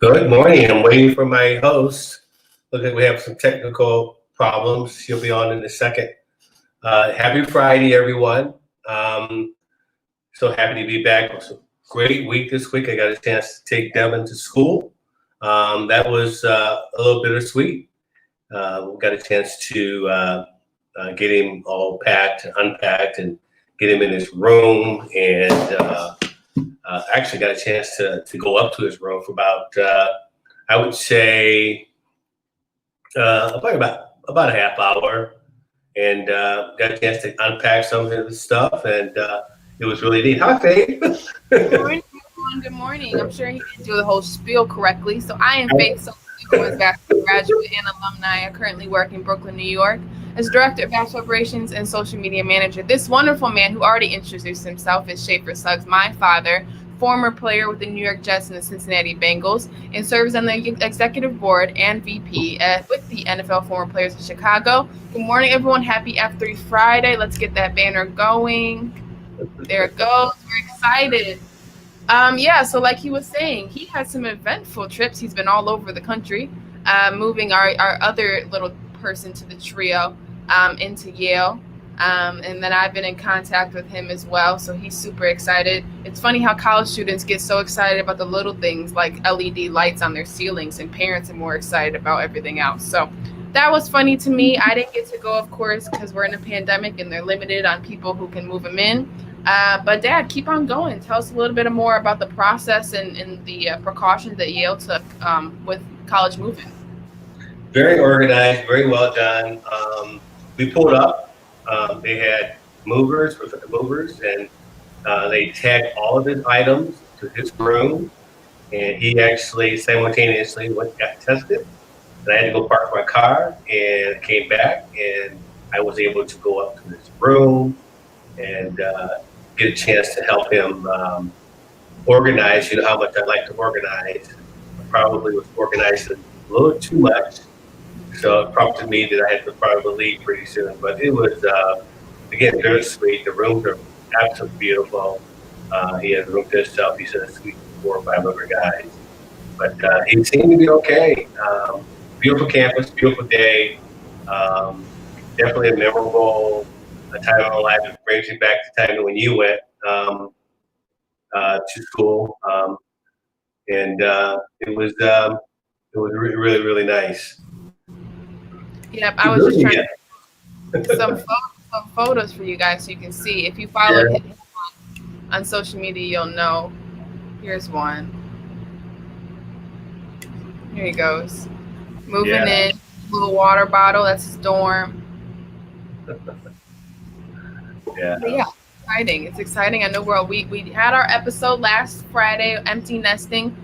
Good morning. I'm waiting for my host. Look like we have some technical problems. She'll be on in a second. Happy Friday, everyone. Um, so happy to be back. It was a great week this week. I got a chance to take Devin to school. That was a little bittersweet. We got a chance to get him all packed and unpacked and get him in his room. And actually got a chance to go up to his room for about I would say probably about a half hour, and got a chance to unpack some of his stuff, and it was really neat. Hi, Faith. Good morning, everyone. Good morning. I'm sure he didn't do the whole spiel correctly. So I am Faith Suggs, who is basketball graduate and alumni. I currently work in Brooklyn, New York, as Director of Basketball Operations and Social Media Manager. This wonderful man who already introduced himself is Shafer Suggs, my father, former player with the New York Jets and the Cincinnati Bengals, and serves on the executive board and VP with the NFL Former Players of Chicago. Good morning, everyone. Happy F3 Friday. Let's get that banner going. There it goes. We're excited. So like he was saying, he had some eventful trips. He's been all over the country, moving our other little person to the trio into Yale. And then I've been in contact with him as well. So he's super excited. It's funny how college students get so excited about the little things like LED lights on their ceilings, and parents are more excited about everything else. So that was funny to me. I didn't get to go, of course, because we're in a pandemic and they're limited on people who can move them in. But Dad, keep on going. Tell us a little bit more about the process and the precautions that Yale took with college moving. Very organized, very well done. We pulled up. They had movers, and they tagged all of his items to his room, and he actually simultaneously got tested. And I had to go park my car and came back, and I was able to go up to his room and get a chance to help him organize. You know how much I like to organize. I probably was organizing a little too much. So it prompted me that I had to probably leave pretty soon. But it was, again, very sweet. The rooms are absolutely beautiful. He had a room to himself. He said a suite for 4 or 5 other guys. But he seemed to be okay. Beautiful campus, beautiful day. Definitely a memorable time in my life. It brings me back to time when you went to school. And it was really, really, really nice. Yep, I was just trying to get some photos for you guys so you can see. If you follow him on social media, you'll know. Here's one. Here he goes. Moving in, little water bottle. That's his dorm. Yeah, exciting. It's exciting. I know we had our episode last Friday, empty nesting.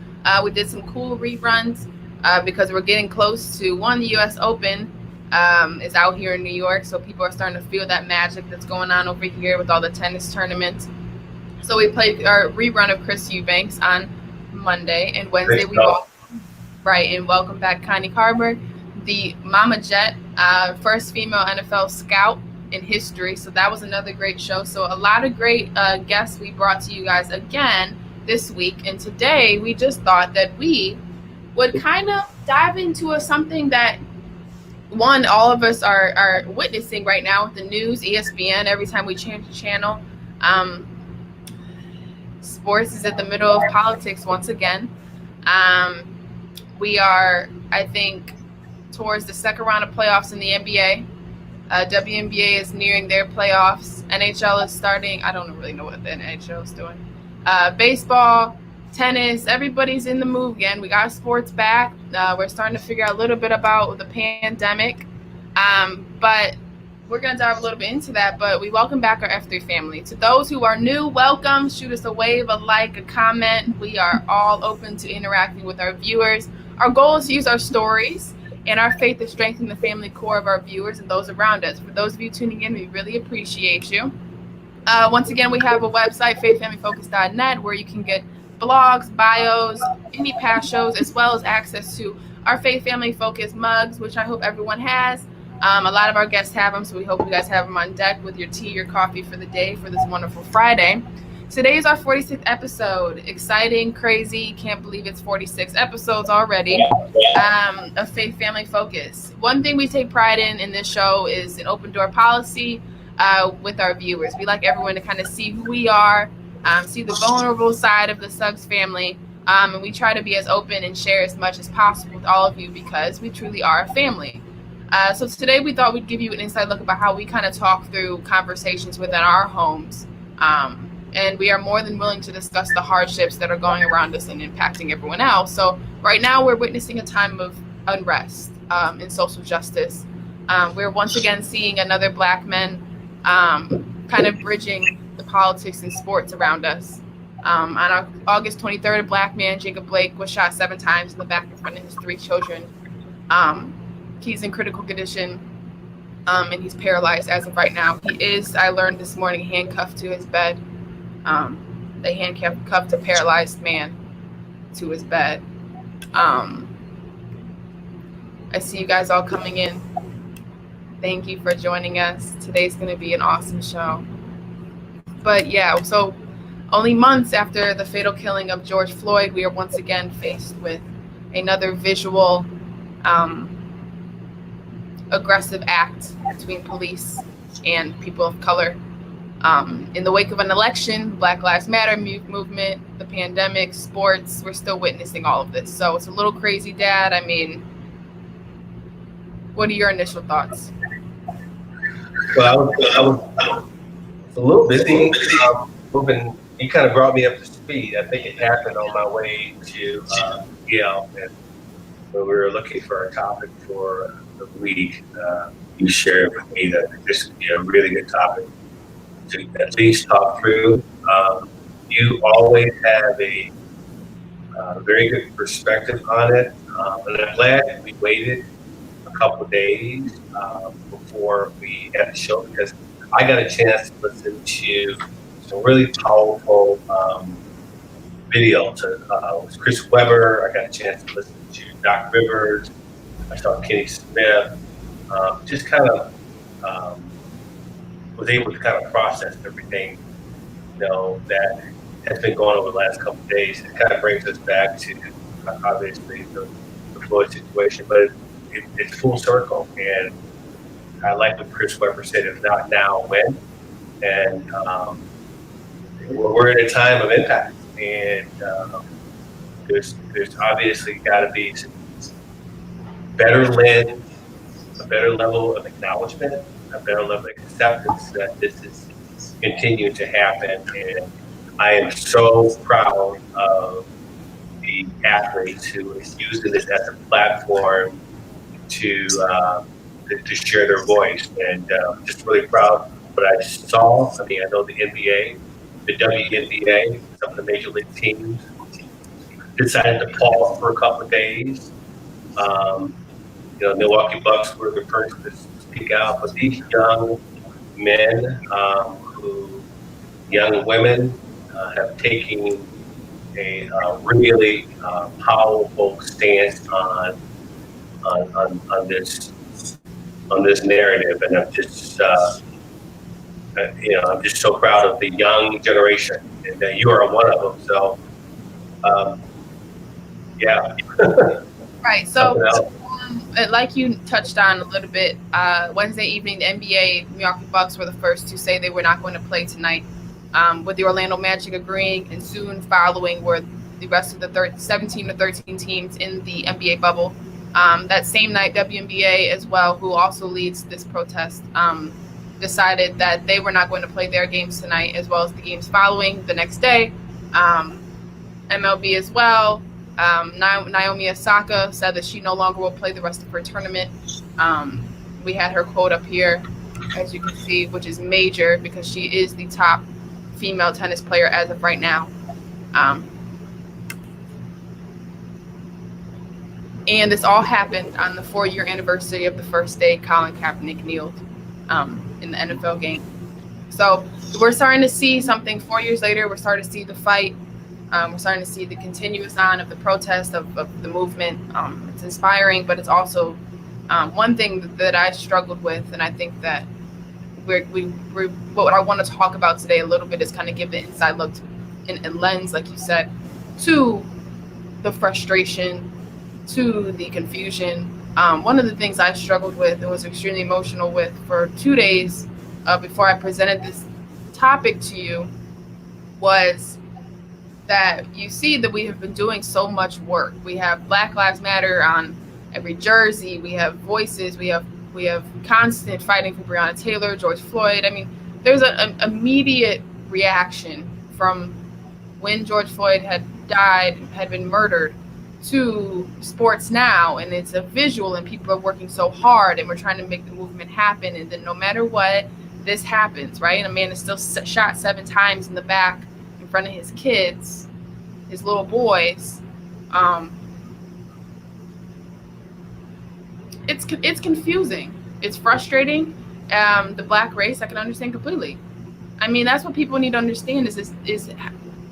We did some cool reruns because we're getting close to the U.S. Open. Is out here in New York, so people are starting to feel that magic that's going on over here with all the tennis tournaments. So we played our rerun of Chris Eubanks on Monday, and Wednesday welcome back Connie Carberg, the Mama Jet, first female NFL scout in history. So that was another great show. So a lot of great guests we brought to you guys again this week, and today we just thought that we would kind of dive into something that all of us are witnessing right now with the news, ESPN. Every time we change the channel, sports is at the middle of politics once again. We are, I think, towards the second round of playoffs in the NBA. WNBA is nearing their playoffs. NHL is starting. I don't really know what the NHL is doing. Baseball, tennis, everybody's in the move again. We got sports back. We're starting to figure out a little bit about the pandemic. But we're going to dive a little bit into that. But we welcome back our F3 family. To those who are new, welcome. Shoot us a wave, a like, a comment. We are all open to interacting with our viewers. Our goal is to use our stories and our faith to strengthen the family core of our viewers and those around us. For those of you tuning in, we really appreciate you. Once again, we have a website, faithfamilyfocus.net, where you can get blogs, bios, any past shows, as well as access to our Faith Family Focus mugs, which I hope everyone has. A lot of our guests have them, so we hope you guys have them on deck with your tea or coffee for the day for this wonderful Friday. Today is our 46th episode. Exciting, crazy, can't believe it's 46 episodes already of Faith Family Focus. One thing we take pride in this show is an open door policy with our viewers. We like everyone to kind of see who we are, see the vulnerable side of the Suggs family, and we try to be as open and share as much as possible with all of you because we truly are a family. So today we thought we'd give you an inside look about how we kind of talk through conversations within our homes. And we are more than willing to discuss the hardships that are going around us and impacting everyone else. So right now we're witnessing a time of unrest in social justice. We're once again seeing another Black men kind of bridging the politics and sports around us. On August 23rd, a Black man, Jacob Blake, was shot 7 times in the back in front of his 3 children. He's in critical condition, and he's paralyzed as of right now. He is, I learned this morning, handcuffed to his bed. They handcuffed a paralyzed man to his bed. I see you guys all coming in. Thank you for joining us. Today's going to be an awesome show. But yeah, so only months after the fatal killing of George Floyd, we are once again faced with another visual aggressive act between police and people of color. In the wake of an election, Black Lives Matter movement, the pandemic, sports, we're still witnessing all of this. So it's a little crazy, Dad. I mean, what are your initial thoughts? Well, I was a little busy moving. You kind of brought me up to speed. I think it happened on my way to Yale, and when we were looking for a topic for the week, you shared with me that this would be a really good topic to at least talk through. You always have a very good perspective on it, and I'm glad we waited a couple of days before we had the show, because I got a chance to listen to some really powerful videos. It was Chris Webber. I got a chance to listen to Doc Rivers. I saw Kenny Smith. Just kind of was able to kind of process everything, that has been going on over the last couple of days. It kind of brings us back to obviously the Floyd situation, but it's full circle. And I like what Chris Webber said, "If not now, when?" And we're in a time of impact, and there's obviously got to be some better lens, a better level of acknowledgement, a better level of acceptance that this is continuing to happen. And I am so proud of the athletes who is using this as a platform to share their voice, and just really proud of what I saw. I mean, I know the NBA, the WNBA, some of the major league teams decided to pause for a couple of days. Milwaukee Bucks were the first to speak out, but these young men, young women, have taken a really powerful stance on this narrative, and I'm just I'm just so proud of the young generation, and you are one of them. So, yeah. Right. So, like you touched on a little bit, Wednesday evening, the NBA Milwaukee Bucks were the first to say they were not going to play tonight, with the Orlando Magic agreeing, and soon following were the rest of the 17 to 13 teams in the NBA bubble. That same night, WNBA as well, who also leads this protest, decided that they were not going to play their games tonight, as well as the games following the next day. MLB as well. Naomi Osaka said that she no longer will play the rest of her tournament. We had her quote up here, as you can see, which is major because she is the top female tennis player as of right now. And this all happened on the 4-year anniversary of the first day Colin Kaepernick kneeled in the NFL game. So we're starting to see something 4 years later. We're starting to see the fight. We're starting to see the continuous on of the protest, of the movement. It's inspiring, but it's also one thing that I struggled with, and I think that what I want to talk about today a little bit is kind of give the inside look and lens, like you said, to the frustration, to the confusion. One of the things I struggled with and was extremely emotional with for 2 days before I presented this topic to you was that you see that we have been doing so much work. We have Black Lives Matter on every jersey. We have voices. We have constant fighting for Breonna Taylor, George Floyd. I mean, there's an immediate reaction from when George Floyd had died, had been murdered, to sports now, and it's a visual, and people are working so hard, and we're trying to make the movement happen. And then no matter what, this happens, right? And a man is still shot 7 times in the back in front of his kids, his little boys. It's confusing. It's frustrating. The black race, I can understand completely. I mean, that's what people need to understand is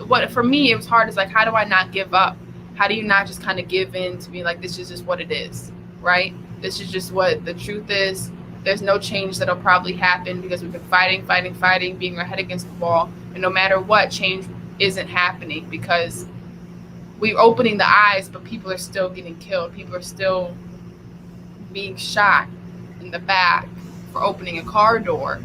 what for me it was hard. Is like, how do I not give up? How do you not just kind of give in to be like, this is just what it is, right? This is just what the truth is. There's no change that'll probably happen because we've been fighting, being our head against the wall, and no matter what, change isn't happening because we're opening the eyes, but people are still getting killed. People are still being shot in the back for opening a car door.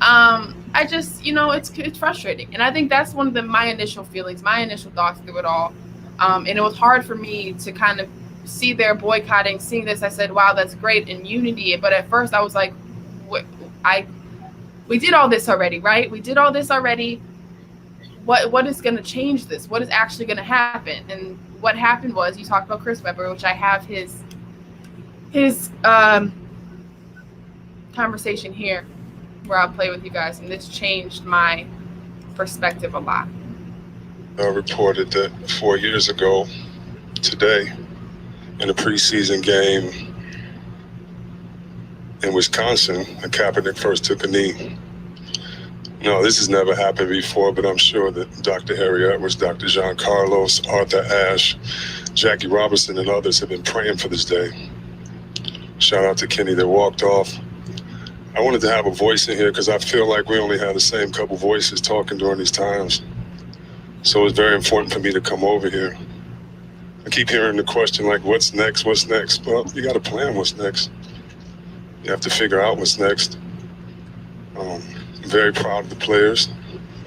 I just, it's frustrating, and I think that's one of my initial feelings, my initial thoughts through it all. And it was hard for me to kind of see their boycotting, seeing this. I said, wow, that's great in unity. But at first I was like, we did all this already, right? We did all this already. What is going to change this? What is actually going to happen? And what happened was, you talked about Chris Webber, which I have his conversation here where I'll play with you guys. And this changed my perspective a lot. Reported that 4 years ago today, in a preseason game in Wisconsin, Kaepernick first took a knee. No, this has never happened before, but I'm sure that Dr. Harry Edwards, Dr. John Carlos, Arthur Ashe, Jackie Robinson, and others have been praying for this day. Shout out to Kenny that walked off. I wanted to have a voice in here because I feel like we only have the same couple voices talking during these times. So it's very important for me to come over here. I keep hearing the question like, what's next? What's next? Well, you got to plan what's next. You have to figure out what's next. I'm very proud of the players.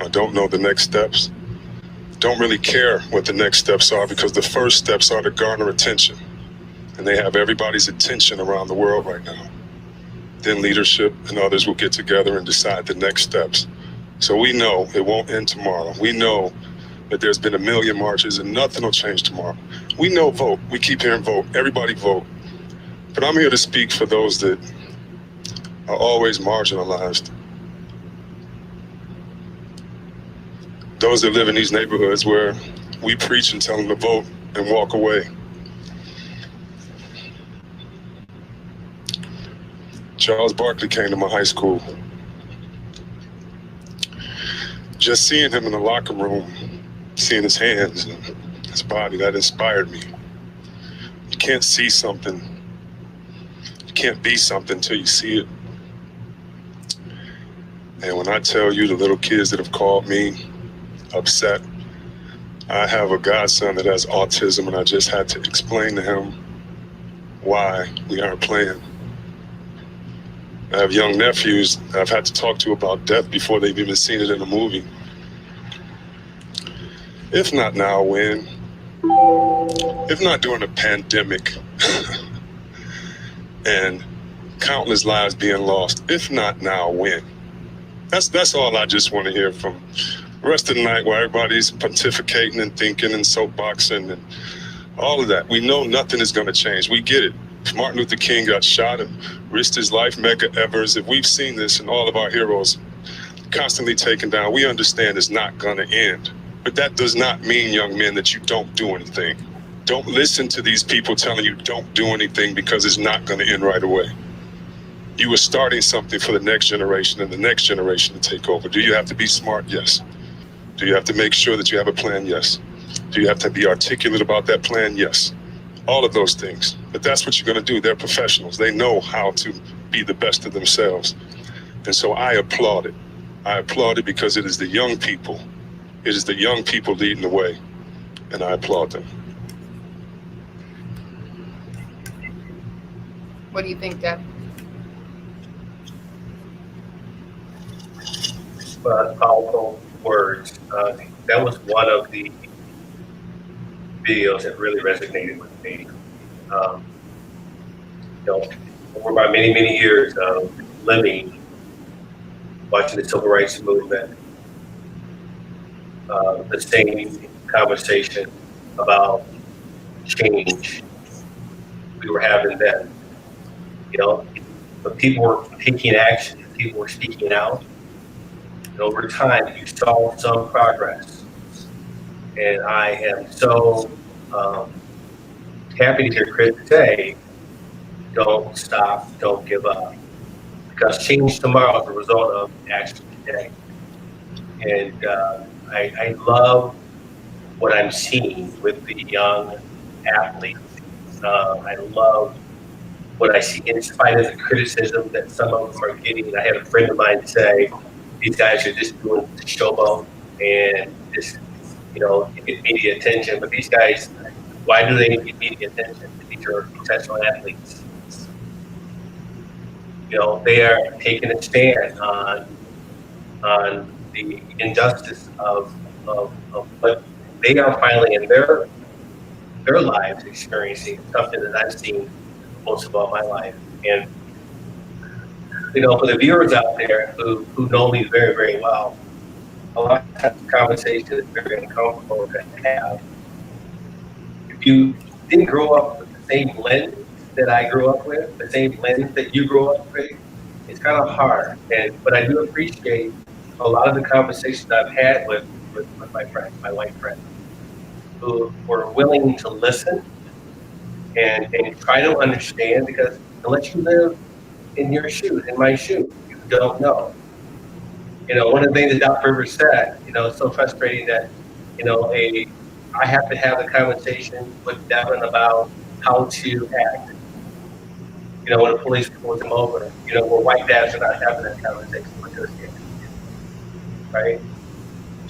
I don't know the next steps. Don't really care what the next steps are because the first steps are to garner attention. And they have everybody's attention around the world right now. Then leadership and others will get together and decide the next steps. So we know it won't end tomorrow. We know that there's been 1 million marches and nothing will change tomorrow. We know vote. We keep hearing vote. Everybody vote. But I'm here to speak for those that are always marginalized. Those that live in these neighborhoods where we preach and tell them to vote and walk away. Charles Barkley came to my high school. Just seeing him in the locker room, seeing his hands and his body, that inspired me. You can't see something, you can't be something until you see it. And when I tell you the little kids that have called me upset, I have a godson that has autism and I just had to explain to him why we aren't playing. I have young nephews I've had to talk to about death before they've even seen it in a movie. If not now, when? If not during a pandemic and countless lives being lost, if not now, when? That's all I just want to hear from the rest of the night while everybody's pontificating and thinking and soapboxing and all of that. We know nothing is going to change. We get it. If Martin Luther King got shot and risked his life, Medgar Evers, if we've seen this and all of our heroes constantly taken down, we understand it's not going to end. But that does not mean, young men, that you don't do anything. Don't listen to these people telling you don't do anything because it's not going to end right away. You are starting something for the next generation and the next generation to take over. Do you have to be smart? Yes. Do you have to make sure that you have a plan? Yes. Do you have to be articulate about that plan? Yes. All of those things. But that's what you're going to do. They're professionals. They know how to be the best of themselves. And so I applaud it. I applaud it because it is the young people. It is the young people leading the way, and I applaud them. What do you think, Deb? Powerful words. That was one of the videos that really resonated with me. Um, over my many, many years of living, watching the civil rights movement, the same conversation about change we were having then. But people were taking action, people were speaking out. And over time, you saw some progress. And I am so happy to hear Chris say, don't stop, don't give up. Because change tomorrow is a result of action today. And I love what I'm seeing with the young athletes. I love what I see in spite of the criticism that some of them are getting. I had a friend of mine say, these guys are just doing the showboat and just, get media attention. But these guys, why do they need media attention? These are professional athletes. They are taking a stand on the injustice of what they are finally in their lives experiencing, something that I've seen most of all my life. And for the viewers out there who know me very, very well, a lot of times the conversation is very uncomfortable to have. If you didn't grow up with the same lens that I grew up with, the same lens that you grew up with, it's kind of hard. But I do appreciate a lot of the conversations I've had with my friends, my white friends, who were willing to listen and try to understand, because unless you live in your shoes, in my shoes, you don't know. One of the things that Dr. Rivers said, it's so frustrating that, I have to have a conversation with Devin about how to act. When the police pulls him over, where white dads are not having that conversation with their kids, right?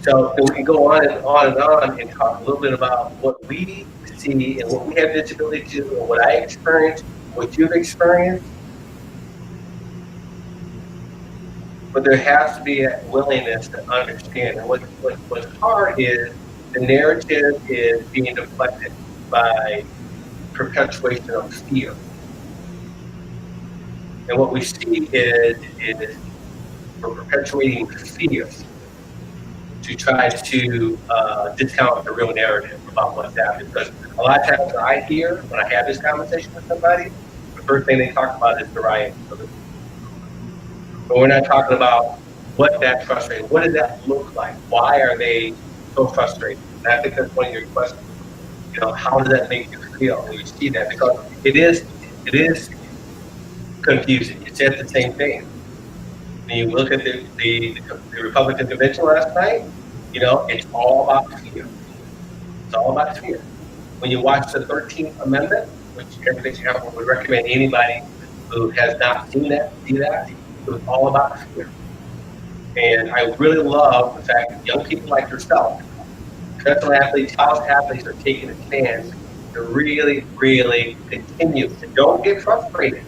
So we can go on and on and on and talk a little bit about what we see and what we have visibility to, and what I experienced, what you've experienced. But there has to be a willingness to understand. And what's hard is the narrative is being deflected by perpetuation of fear. And what we see is we're perpetuating fear to try to discount the real narrative about what's happening. Because a lot of times when I have this conversation with somebody, the first thing they talk about is the riot. But we're not talking about what that's frustrating. What does that look like? Why are they so frustrated? And I think that's one of your questions. How does that make you feel when you see that? Because it is confusing. It said the same thing. When you look at the Republican convention last night, it's all about fear. It's all about fear. When you watch the 13th Amendment, which I would recommend anybody who has not seen that, see that. It was all about fear. And I really love the fact that young people like yourself, professional athletes, college athletes, are taking a stand to really, really continue. And don't get frustrated.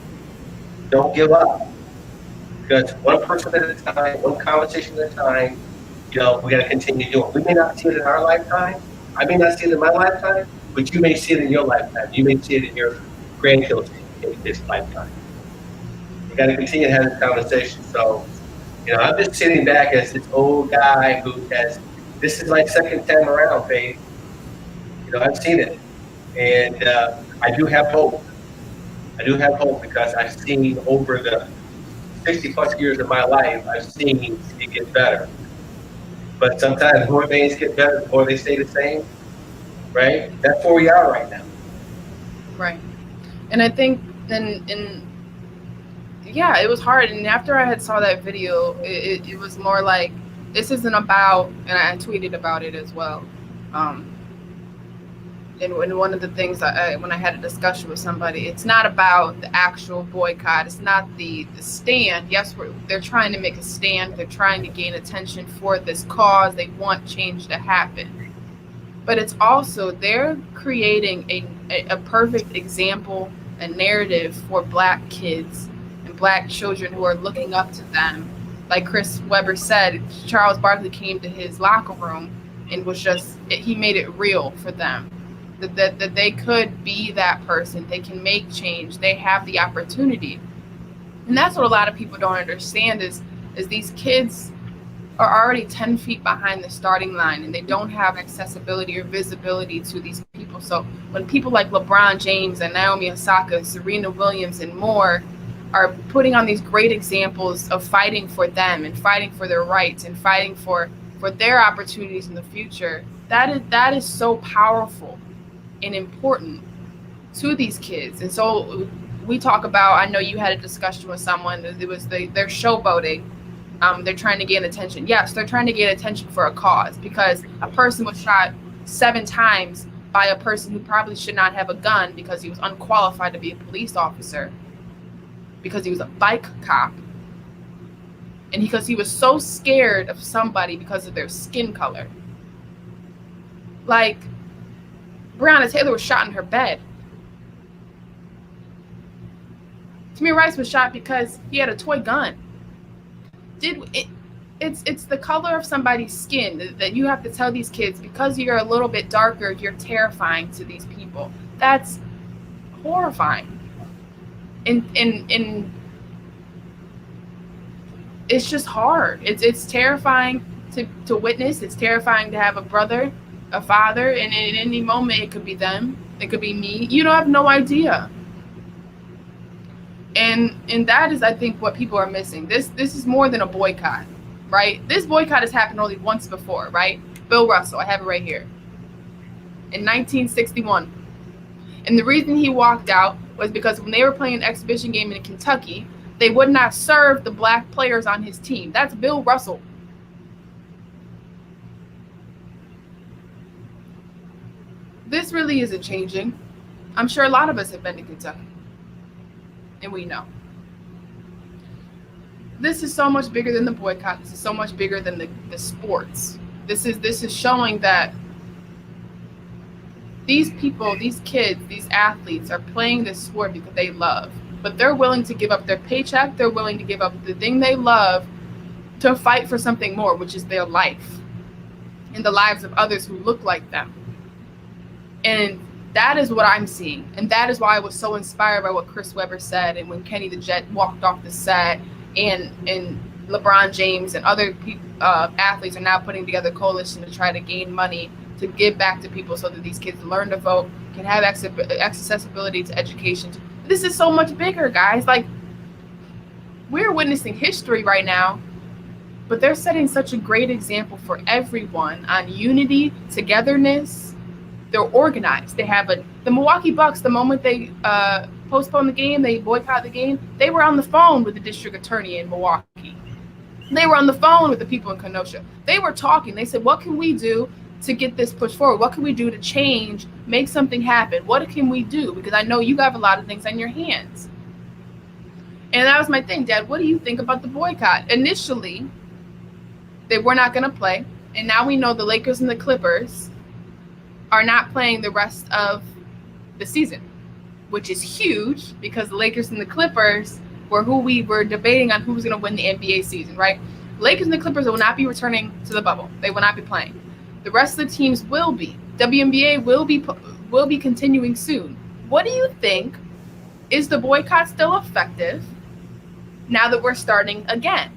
Don't give up. Because one person at a time, one conversation at a time, we got to continue doing. We may not see it in our lifetime. I may not see it in my lifetime, but you may see it in your lifetime. You may see it in your grandchildren's in this lifetime. We got to continue to have this conversation. So, I'm just sitting back as this old guy who this is my second time around, Faith. I've seen it. And I do have hope. I do have hope because I've seen over the 60 plus years of my life, I've seen it get better. But sometimes more things get better before they stay the same, right? That's where we are right now. Right. And I think yeah, it was hard. And after I had saw that video, it was more like, this isn't about, and I tweeted about it as well. And one of the things when I had a discussion with somebody, it's not about the actual boycott. It's not the stand. Yes, they're trying to make a stand. They're trying to gain attention for this cause. They want change to happen. But it's also they're creating a perfect example, a narrative for Black kids and Black children who are looking up to them. Like Chris Webber said, Charles Barkley came to his locker room and he made it real for them. That they could be that person. They can make change. They have the opportunity. And that's what a lot of people don't understand is these kids are already 10 feet behind the starting line and they don't have accessibility or visibility to these people. So when people like LeBron James and Naomi Osaka, Serena Williams, and more are putting on these great examples of fighting for them and fighting for their rights and fighting for their opportunities in the future, that is so powerful and important to these kids. And so we talk about, I know you had a discussion with someone, it was they're showboating. They're trying to gain attention. Yes, they're trying to gain attention for a cause because a person was shot 7 times by a person who probably should not have a gun because he was unqualified to be a police officer, because he was a bike cop, and because he was so scared of somebody because of their skin color. Like, Breonna Taylor was shot in her bed. Tamir Rice was shot because he had a toy gun. It's the color of somebody's skin that you have to tell these kids, because you're a little bit darker, you're terrifying to these people. That's horrifying. And it's just hard. It's terrifying to witness. It's terrifying to have a brother, a father, and in any moment it could be them, it could be me. You don't have no idea. And that is, I think, what people are missing. This is more than a boycott, right? This boycott has happened only once before, right? Bill Russell, I have it right here, in 1961. And the reason he walked out was because when they were playing an exhibition game in Kentucky, they would not serve the Black players on his team. That's Bill Russell. This really isn't changing. I'm sure a lot of us have been to Kentucky, and we know. This is so much bigger than the boycott. This is so much bigger than the sports. This is showing that these people, these kids, these athletes are playing this sport because they love. But they're willing to give up their paycheck. They're willing to give up the thing they love to fight for something more, which is their life and the lives of others who look like them. And that is what I'm seeing. And that is why I was so inspired by what Chris Webber said. And when Kenny the Jet walked off the set, and LeBron James and other athletes are now putting together a coalition to try to gain money to give back to people so that these kids learn to vote, can have accessibility to education. This is so much bigger, guys. Like, we're witnessing history right now, but they're setting such a great example for everyone on unity, togetherness. They're organized. They have the Milwaukee Bucks, the moment they postponed the game, they boycotted the game, they were on the phone with the district attorney in Milwaukee. They were on the phone with the people in Kenosha. They were talking. They said, what can we do to get this pushed forward? What can we do to change, make something happen? What can we do? Because I know you have a lot of things on your hands. And that was my thing, Dad. What do you think about the boycott? Initially, they were not going to play. And now we know the Lakers and the Clippers are not playing the rest of the season, which is huge because the Lakers and the Clippers were who we were debating on who was going to win the NBA season, right? Lakers and the Clippers will not be returning to the bubble. They will not be playing. The rest of the teams will be. WNBA will be continuing soon. What do you think? Is the boycott still effective now that we're starting again?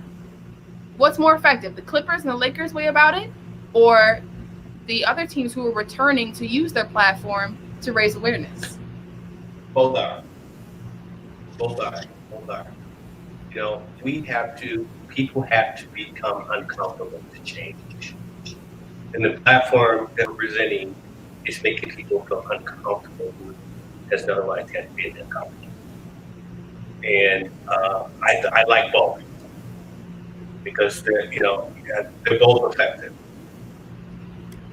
What's more effective, the Clippers and the Lakers way about it, or the other teams who are returning to use their platform to raise awareness? Both are. You know, people have to become uncomfortable to change. And the platform that we're presenting is making people feel uncomfortable who has no otherwise had to be uncomfortable. And I like both because they're both effective.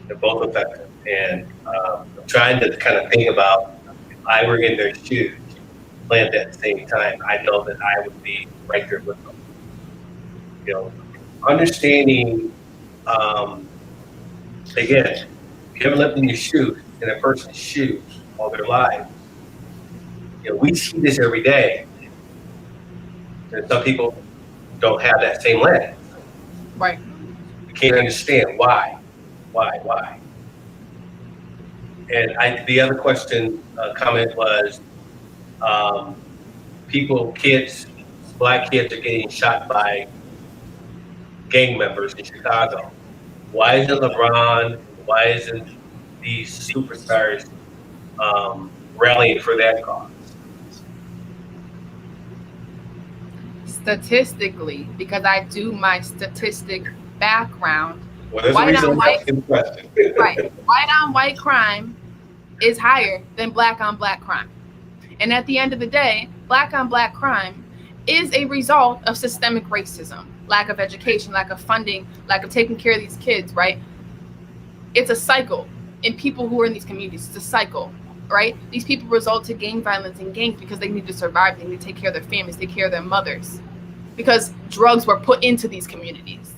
They're both effective. And I'm trying to kind of think about if I were in their shoes, plant at the same time, I know that I would be right there with them. You know, understanding, again, if you ever lived in your shoes, in a person's shoes all their lives, we see this every day. And some people don't have that same lens. Right. We can't understand why. And the other comment was, black kids are getting shot by gang members in Chicago. Why isn't LeBron? Why isn't these superstars rallying for that cause? Statistically, because I do my statistic background. Well, there's a reason I'm asking the question. Right. White on white crime is higher than black on black crime. And at the end of the day, black on black crime is a result of systemic racism, lack of education, lack of funding, lack of taking care of these kids, right? It's a cycle in people who are in these communities. It's a cycle, right? These people result to gang violence and gangs because they need to survive. They need to take care of their families, take care of their mothers, because drugs were put into these communities.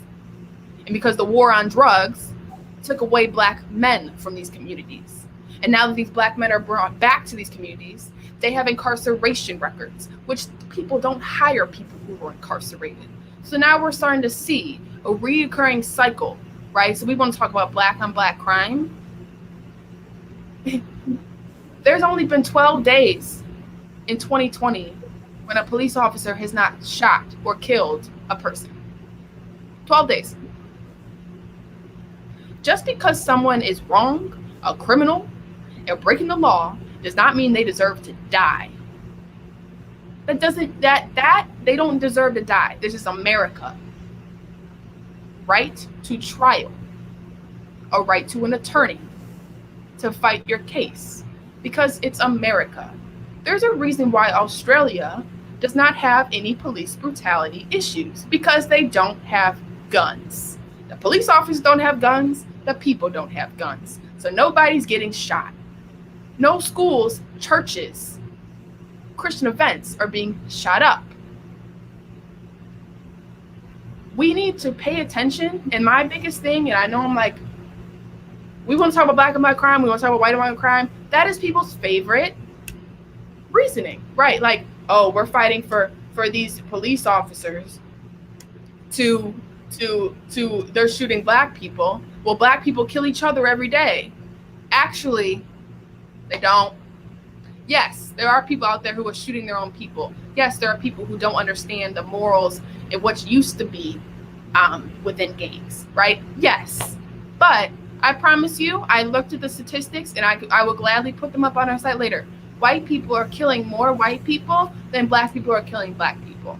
And because the war on drugs took away black men from these communities. And now that these black men are brought back to these communities, they have incarceration records, which people don't hire people who were incarcerated. So now we're starting to see a reoccurring cycle, right? So we want to talk about black on black crime. There's only been 12 days in 2020 when a police officer has not shot or killed a person. 12 days. Just because someone is wrong, a criminal, or breaking the law, does not mean they deserve to die. They don't deserve to die. This is America. Right to trial. A right to an attorney to fight your case. Because it's America. There's a reason why Australia does not have any police brutality issues. Because they don't have guns. The police officers don't have guns. The people don't have guns. So nobody's getting shot. No schools, churches, Christian events are being shot up. We need to pay attention. And my biggest thing, and I know I'm like, we want to talk about black and black crime, we want to talk about white and white crime. That is people's favorite reasoning, right? Like, oh, we're fighting for these police officers to they're shooting black people. Well, black people kill each other every day. Actually, they don't. Yes, there are people out there who are shooting their own people. Yes, there are people who don't understand the morals and what used to be within gangs, right? Yes. But I promise you, I looked at the statistics and I will gladly put them up on our site later. White people are killing more white people than black people are killing black people.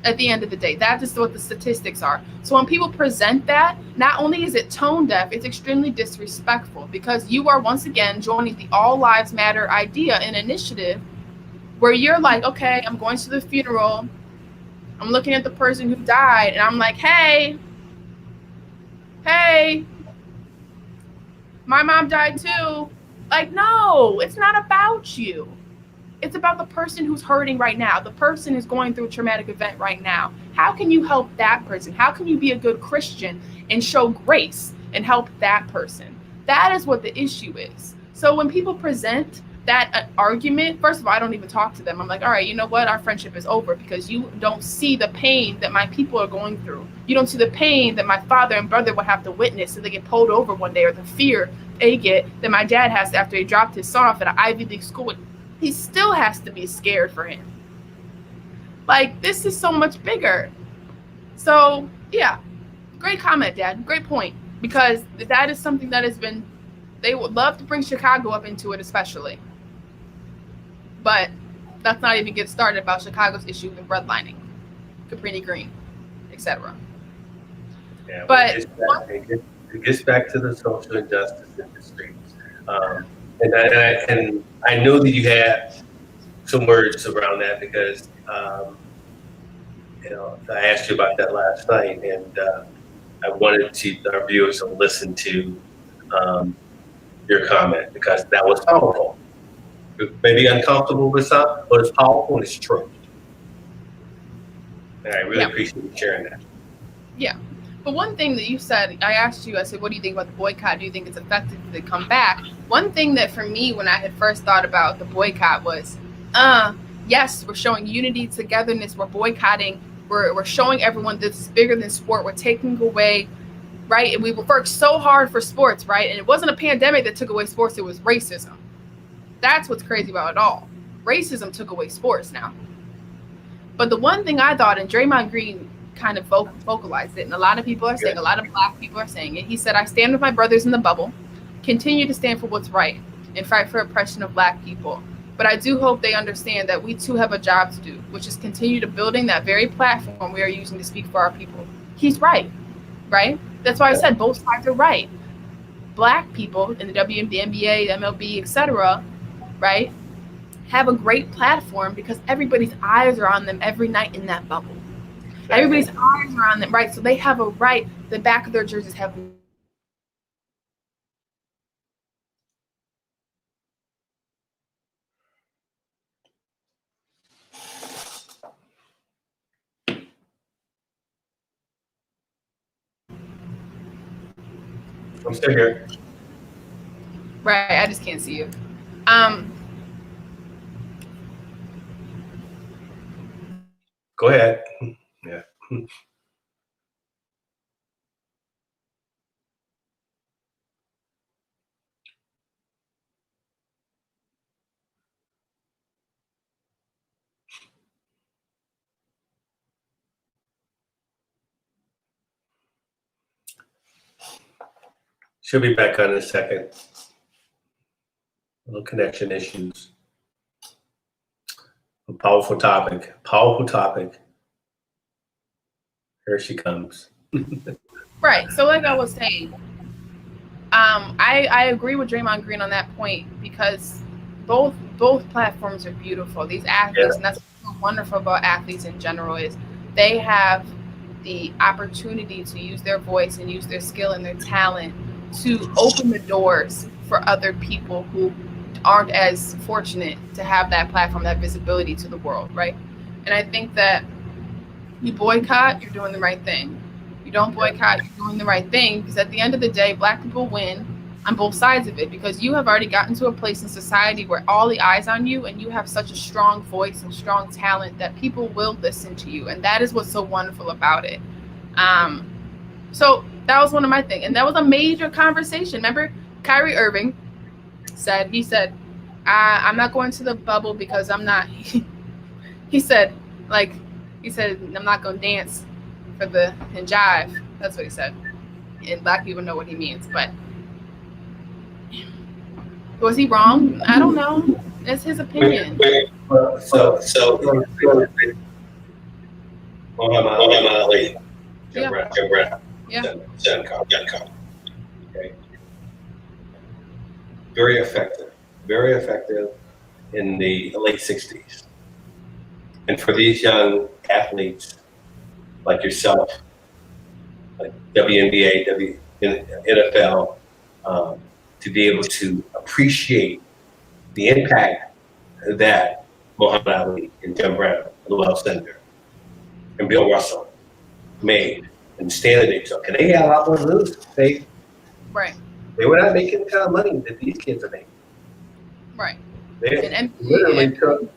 At the end of the day, that is what the statistics are. So when people present that, not only is it tone deaf, it's extremely disrespectful because you are once again joining the All Lives Matter idea and initiative where you're like, okay, I'm going to the funeral. I'm looking at the person who died and I'm like, hey, my mom died too. Like, no, it's not about you. It's about the person who's hurting right now. The person is going through a traumatic event right now. How can you help that person? How can you be a good Christian and show grace and help that person? That is what the issue is. So when people present that argument, first of all, I don't even talk to them. I'm like, all right, you know what? Our friendship is over because you don't see the pain that my people are going through. You don't see the pain that my father and brother will have to witness if they get pulled over one day, or the fear they get that my dad has after he dropped his son off at an Ivy League school. He still has to be scared for him. Like, this is so much bigger. So, yeah, great comment, Dad. Great point. Because that is something that has been, they would love to bring Chicago up into it, especially. But let's not even get started about Chicago's issue with redlining, Cabrini Green, etc. Yeah, but it gets back to the social injustice in the streets. And I know that you had some words around that because, I asked you about that last night, and I wanted our viewers to listen to your comment because that was powerful. It may be uncomfortable with some, but it's powerful and it's true. And I really appreciate you sharing that. Yeah. But one thing that you said, I asked you, I said, what do you think about the boycott? Do you think it's effective to come back? One thing that for me, when I had first thought about the boycott was, yes, we're showing unity, togetherness, we're boycotting, we're showing everyone this is bigger than sport, we're taking away, right? And we worked so hard for sports, right? And it wasn't a pandemic that took away sports, it was racism. That's what's crazy about it all. Racism took away sports now. But the one thing I thought, and Draymond Green kind of vocalized it, and a lot of people are saying, a lot of black people are saying it. He said, I stand with my brothers in the bubble, continue to stand for what's right, and fight for oppression of black people. But I do hope they understand that we too have a job to do, which is continue to building that very platform we are using to speak for our people. He's right, right? That's why I said both sides are right. Black people in the WNBA, MLB, etc., right, have a great platform because everybody's eyes are on them every night in that bubble. Everybody's eyes are on them, right? So they have a right. The back of their jerseys have. I'm still here. Right, I just can't see you. Go ahead. Yeah. She'll be back on in a second. Little connection issues. A powerful topic. Powerful topic. Here she comes. Right. So like I was saying, I agree with Draymond Green on that point because both platforms are beautiful. These athletes, and that's what's so wonderful about athletes in general is they have the opportunity to use their voice and use their skill and their talent to open the doors for other people who aren't as fortunate to have that platform, that visibility to the world, right? And I think that you boycott, you're doing the right thing. You don't boycott, you're doing the right thing because at the end of the day, black people win on both sides of it because you have already gotten to a place in society where all the eyes on you and you have such a strong voice and strong talent that people will listen to you. And that is what's so wonderful about it. So that was one of my things. And that was a major conversation. Remember, Kyrie Irving said, I'm not going to the bubble because I'm not, he said, I'm not going to dance for the and jive. That's what he said. And black people know what he means. But was he wrong? I don't know. It's his opinion. So Muhammad Ali. Yeah. Okay. Very effective in the late 60s. And for these young athletes like yourself, like WNBA, NFL, to be able to appreciate the impact that Muhammad Ali and Jim Brown and Love Center and Bill Russell made and Stanley Dixon. And they had a lot more to lose. They were not making the kind of money that these kids are making. Right. They literally took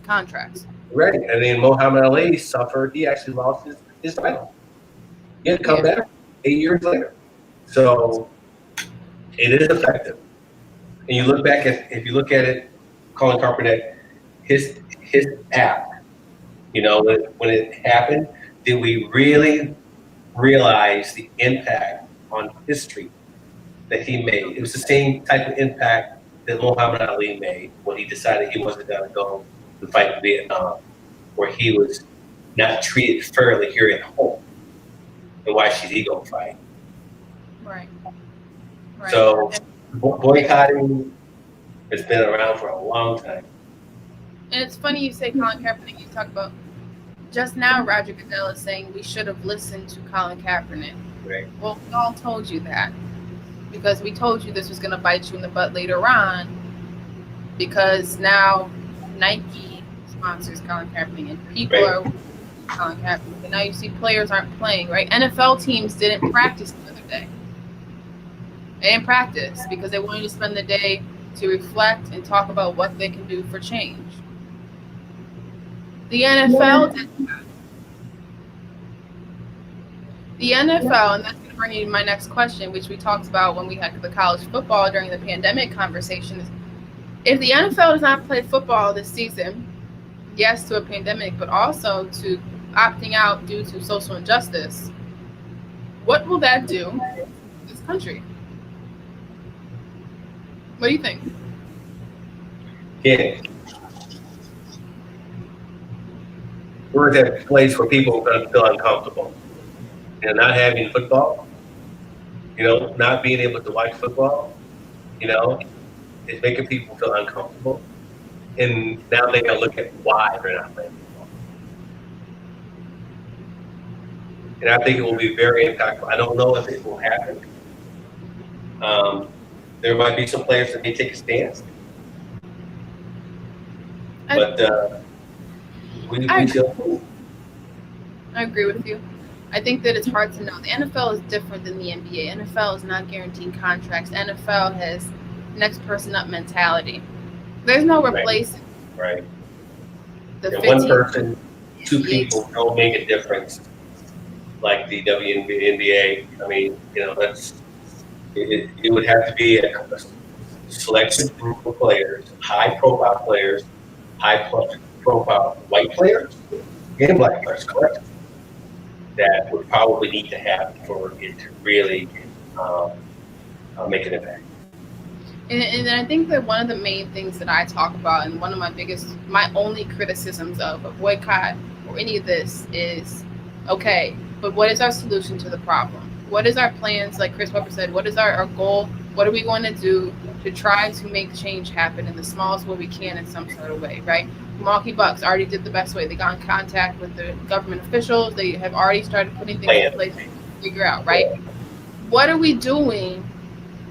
contracts. Right. And then Muhammad Ali suffered, he actually lost his title. He had to come back 8 years later. So it is effective. And you look back at, if you look at it, Colin Kaepernick, his app, when it happened, did we really realize the impact on history that he made? It was the same type of impact that Muhammad Ali made when he decided he wasn't going to go and fight in Vietnam, where he was not treated fairly here at home. And why should he go fight? Right. So boycotting has been around for a long time. And it's funny you say Colin Kaepernick. You talk about just now. Roger Goodell is saying we should have listened to Colin Kaepernick. Right. Well, we all told you that. because we told you this was going to bite you in the butt later on, because now Nike sponsors Colin Kaepernick and people Right. are Colin Kaepernick, and now you see players aren't playing, right? NFL teams didn't practice the other day. They didn't practice because they wanted to spend the day to reflect and talk about what they can do for change. The NFL did that. The NFL, and that's going to bring me to my next question, which we talked about when we had the college football during the pandemic conversation. Is if the NFL does not play football this season, yes, to a pandemic, but also to opting out due to social injustice, what will that do to this country? What do you think? Yeah. We're at a place where people are going to feel uncomfortable. Not having football, not being able to watch football, is making people feel uncomfortable. And now they got to look at why they're not playing football. And I think it will be very impactful. I don't know if it will happen. There might be some players that may take a stance. But we still. I agree with you. I think that it's hard to know. The NFL is different than the NBA. NFL is not guaranteeing contracts. NFL has next person up mentality. There's no replacing. Right. The And 15 one person, two people don't make a difference like the WNBA. I mean, it would have to be a selected group of players, high-profile players, high-profile white players, and black players, correct? That would probably need to happen for it to really make an impact. And I think that one of the main things that I talk about, and one of my only criticisms of a boycott or any of this is, okay, but what is our solution to the problem? What is our plans? Like Chris Webber said, what is our goal? What are we going to do to try to make change happen in the smallest way we can in some sort of way, right? Milwaukee Bucks already did the best way. They got in contact with the government officials. They have already started putting things in place to figure out, right? What are we doing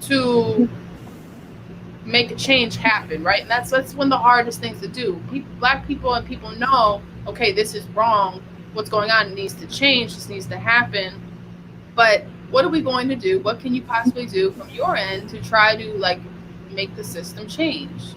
to make a change happen, right? And that's one of the hardest things to do. Black people and people know, okay, this is wrong. What's going on? It needs to change. This needs to happen. But what are we going to do? What can you possibly do from your end to try to make the system change?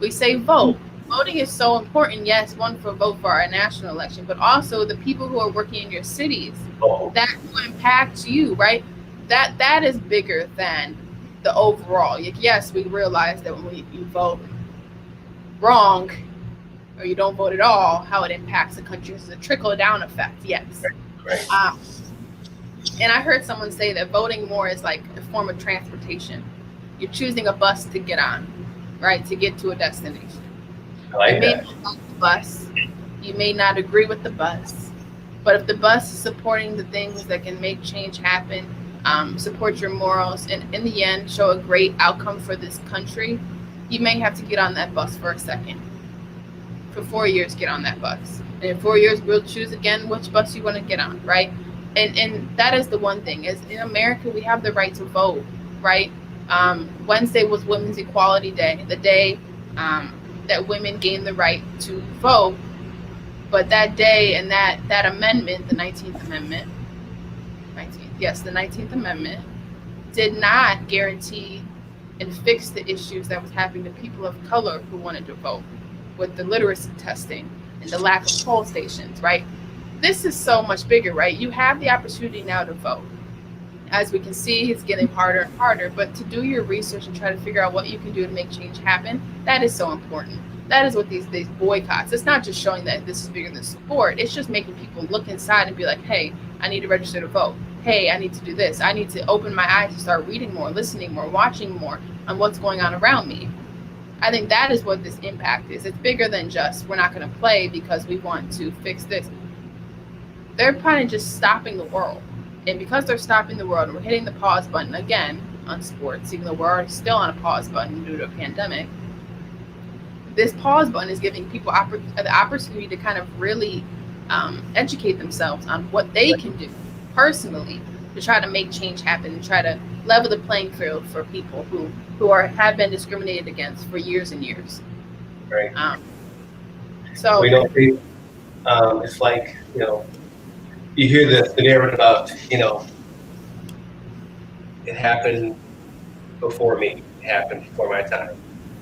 We say vote. Voting is so important. Yes, vote for our national election, but also the people who are working in your cities. That will impact you, right? That is bigger than the overall. Yes, we realize that when you vote wrong or you don't vote at all, how it impacts the country. This is a trickle-down effect, yes. Right. And I heard someone say that voting more is like a form of transportation. You're choosing a bus to get on, right, to get to a destination. I like you may that. not like the bus. You may not agree with the bus. But if the bus is supporting the things that can make change happen, support your morals, and in the end show a great outcome for this country, you may have to get on that bus for a second. For 4 years, get on that bus. And in 4 years, we'll choose again which bus you want to get on, right? And that is the one thing, is in America, we have the right to vote, right? Wednesday was Women's Equality Day, the day that women gained the right to vote. But that day and that amendment, the 19th Amendment, the 19th Amendment, did not guarantee and fix the issues that was happening to people of color who wanted to vote, with the literacy testing and the lack of poll stations, right? This is so much bigger, right? You have the opportunity now to vote. As we can see, it's getting harder and harder, but to do your research and try to figure out what you can do to make change happen, that is so important. That is what these boycotts, it's not just showing that this is bigger than sport, it's just making people look inside and be like, hey, I need to register to vote. Hey, I need to do this. I need to open my eyes and start reading more, listening more, watching more on what's going on around me. I think that is what this impact is. It's bigger than just, we're not going to play because we want to fix this. They're kind of just stopping the world. And because they're stopping the world, and we're hitting the pause button again on sports, even though we're already still on a pause button due to a pandemic, this pause button is giving people the opportunity to kind of really educate themselves on what they can do personally to try to make change happen, try to level the playing field for people who have been discriminated against for years and years. Right. So we don't think, it's like, you hear the narrative about, it happened before me, it happened before my time.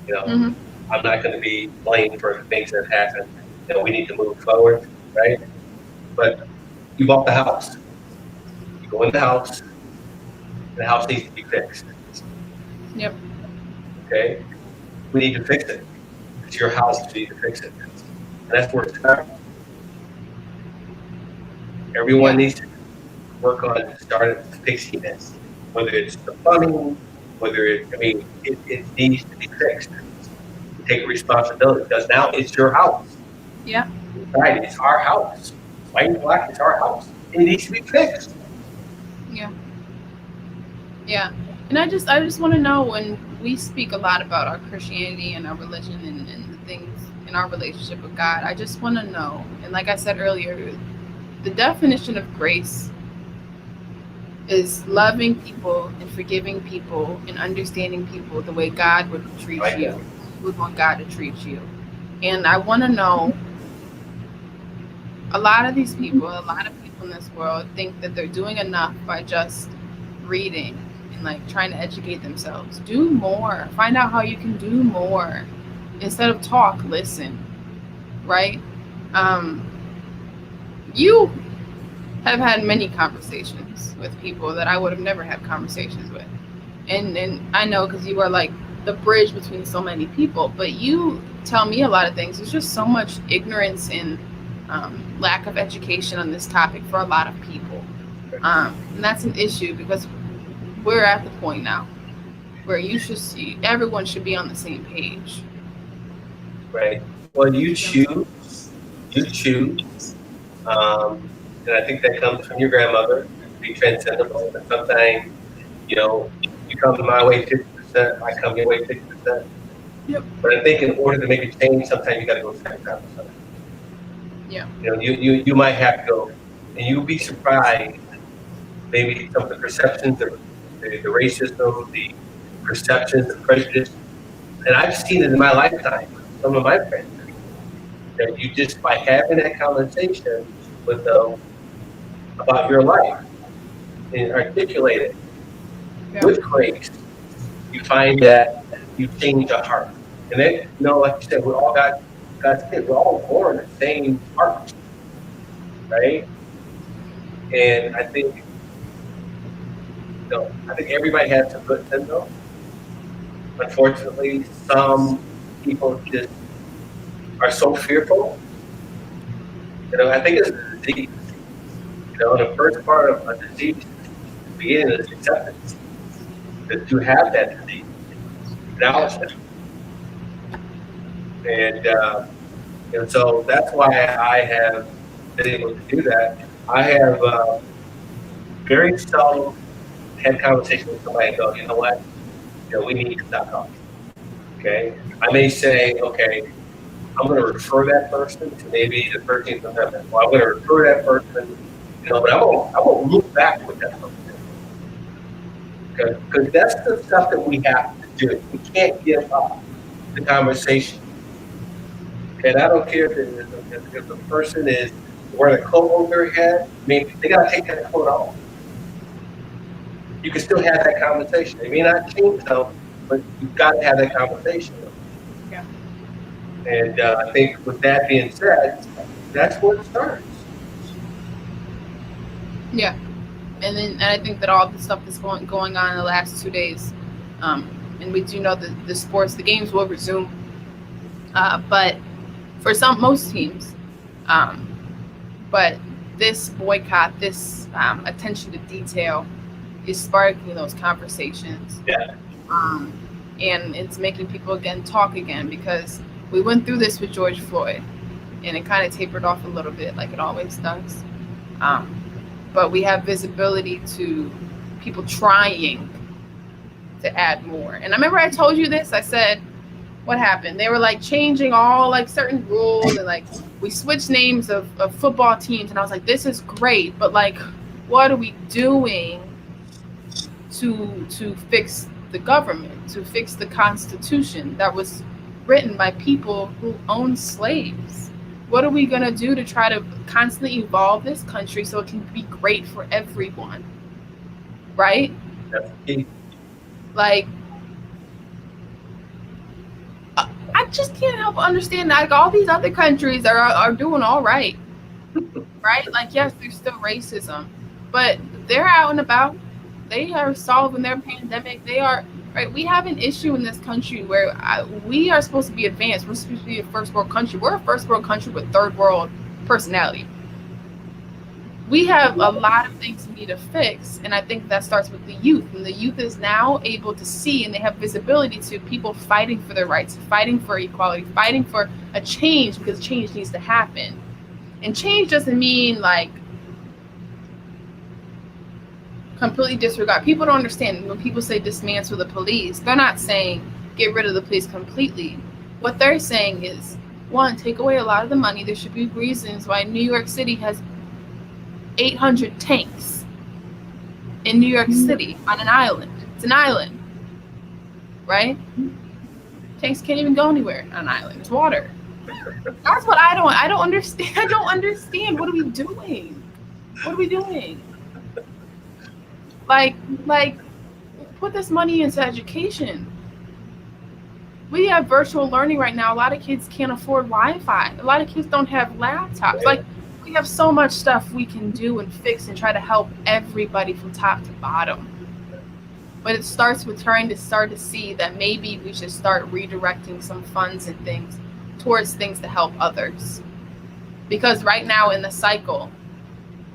mhm. I'm not going to be blamed for the things that happened. We need to move forward, right? But you bought the house. You go in the house, and the house needs to be fixed. Yep. Okay? We need to fix it. It's your house, you need to fix it. And that's where it starts. Everyone needs to work on starting fixing this. Whether it's the plumbing, it needs to be fixed. Take responsibility, because now it's your house. Yeah. Right, it's our house. White and black, it's our house. It needs to be fixed. Yeah. Yeah. And I just want to know, when we speak a lot about our Christianity and our religion and the things in our relationship with God, I just want to know, and like I said earlier, the definition of grace is loving people and forgiving people and understanding people the way God would treat you, would want God to treat you. And I want to know, a lot of people in this world think that they're doing enough by just reading and like trying to educate themselves. Do more. Find out how you can do more. Instead of talk, listen. Right? You have had many conversations with people that I would have never had conversations with. And I know, because you are like the bridge between so many people, but you tell me a lot of things. There's just so much ignorance and lack of education on this topic for a lot of people. And that's an issue, because we're at the point now where everyone should be on the same page. Right. Well, you choose. And I think that comes from your grandmother, to be transcendable. And sometimes, you come my way 50%, I come your way 50%. Yep. But I think in order to make a change, sometimes you got to go 75%. Yeah. You might have to go, and you'll be surprised. Maybe some of the perceptions, the racism, the perceptions, the prejudice, and I've seen it in my lifetime. Some of my friends, that you just, by having that conversation with them about your life and articulate it with grace, you find that you change a heart. And then, like you said, we're all God's kids. We're all born the same heart, right? And I think, everybody has some good syndrome. Unfortunately, some people just are so fearful. I think it's a disease. The first part of a disease, the beginning is acceptance. That you have that disease, acknowledgement. And so that's why I have been able to do that. I have very seldom had conversations with somebody and go, you know what, we need to stop talking. Okay, I may say, okay, I'm going to refer that person to maybe the 13th Amendment. Well, I'm going to refer that person, but I won't look back with that person. Because that's the stuff that we have to do. We can't give up the conversation. And I don't care if the person is wearing a coat over their head. I mean, they got to take that coat off. You can still have that conversation. It may not change them, but you've got to have that conversation. Yeah. And I think with that being said, that's where it starts. Yeah. And I think that all the stuff that's going on in the last 2 days, and we do know that the games will resume, but for most teams, but this boycott, this attention to detail is sparking those conversations. Yeah. And it's making people talk again, because we went through this with George Floyd, and it kind of tapered off a little bit, like it always does. But we have visibility to people trying to add more. And I remember I told you this. I said, what happened? They were like changing all like certain rules, and like we switched names of football teams. And I was like, this is great, but like, what are we doing to fix the government, to fix the Constitution that was written by people who owned slaves. What are we going to do to try to constantly evolve this country so it can be great for everyone? Right? That's the key. Like, I just can't help but understand, like, all these other countries are doing all right. Right? Like, yes, there's still racism, but they're out and about. They are solving their pandemic. They are, right? We have an issue in this country where we are supposed to be advanced. We're supposed to be a first world country. We're a first world country with third world personality. We have a lot of things we need to fix, and I think that starts with the youth. And the youth is now able to see, and they have visibility to people fighting for their rights, fighting for equality, fighting for a change, because change needs to happen. And change doesn't mean like completely disregard. People don't understand when people say dismantle the police, they're not saying get rid of the police completely. What they're saying is, one, take away a lot of the money. There should be reasons why New York City has 800 tanks in New York City on an island. It's an island, right? Tanks can't even go anywhere on an island. It's water. That's what I don't understand. I don't understand. What are we doing? What are we doing? Like, put this money into education. We have virtual learning right now. A lot of kids can't afford Wi-Fi. A lot of kids don't have laptops. Like, we have so much stuff we can do and fix and try to help everybody from top to bottom. But it starts with trying to start to see that maybe we should start redirecting some funds and things towards things to help others. Because right now in the cycle,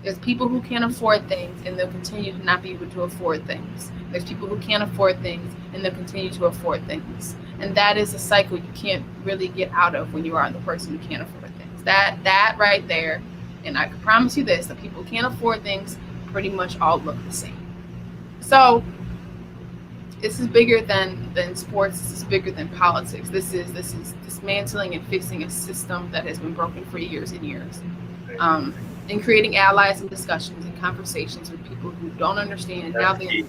there's people who can't afford things and they'll continue to not be able to afford things. There's people who can't afford things and they'll continue to afford things. And that is a cycle you can't really get out of when you are the person who can't afford things. That right there, and I can promise you this, that people who can't afford things pretty much all look the same. So this is bigger than sports. This is bigger than politics. This is dismantling and fixing a system that has been broken for years and years. And creating allies and discussions and conversations with people who don't understand. Now they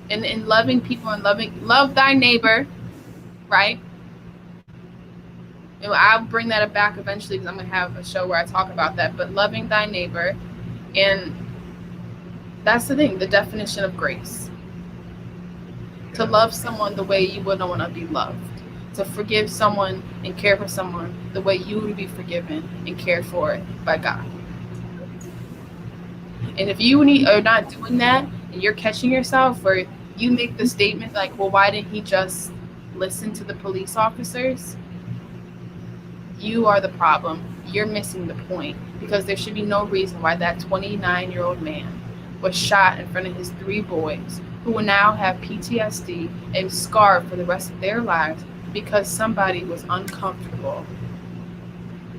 and loving people and love thy neighbor, right? And I'll bring that back eventually because I'm gonna have a show where I talk about that. But loving thy neighbor, and that's the thing, the definition of grace. To love someone the way you wouldn't want to be loved. To forgive someone and care for someone the way you would be forgiven and cared for by God. And if you are not doing that and you're catching yourself where you make the statement like, well, why didn't he just listen to the police officers? You are the problem. You're missing the point, because there should be no reason why that 29-year-old man was shot in front of his 3 boys who will now have PTSD and scarred for the rest of their lives because somebody was uncomfortable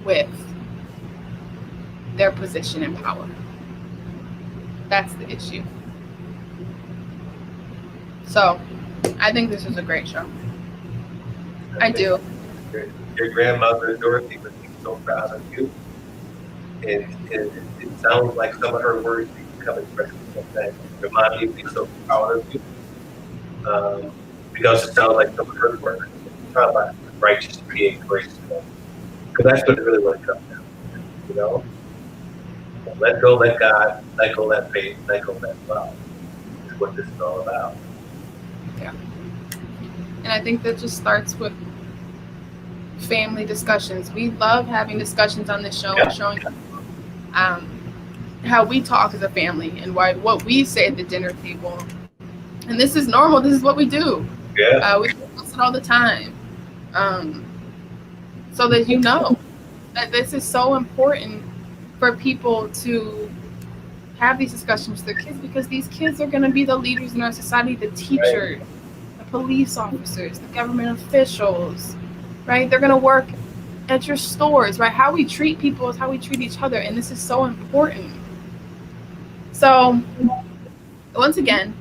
with their position in power. That's the issue. So, I think this was a great show. I do. Your grandmother, Dorothy, would be so proud of you. And it sounds like some of her words become expressions of that. Your mom would be so proud of you. Because it sounds like some of her words. Talk about righteous being grace. Because that's what it really comes down to. You know? Let go, let God, let go, let faith, let go, let love. Is what this is all about. Yeah. And I think that just starts with family discussions. We love having discussions on this show and showing how we talk as a family and what we say at the dinner table. And this is normal. This is what we do. Yeah. We discuss it all the time. So that you know that this is so important for people to have these discussions with their kids, because these kids are going to be the leaders in our society, the teachers, the police officers, the government officials, right? They're going to work at your stores, right? How we treat people is how we treat each other, and this is so important. So, once again,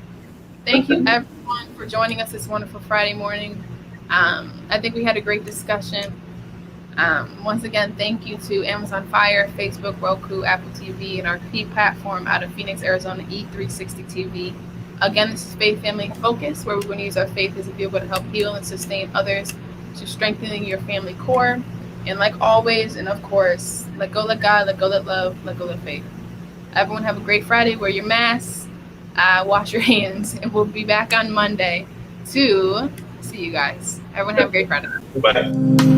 thank you everyone for joining us this wonderful Friday morning. I think we had a great discussion. Once again, thank you to Amazon Fire, Facebook, Roku, Apple TV, and our key platform out of Phoenix, Arizona, E360 TV. Again, this is Faith Family Focus, where we're going to use our faith as a vehicle to help heal and sustain others, to strengthening your family core. And like always, and of course, let go, let God, let go, let love, let go, let faith. Everyone have a great Friday. Wear your masks, wash your hands, and we'll be back on Monday to see you guys. Everyone have a great Friday. Bye.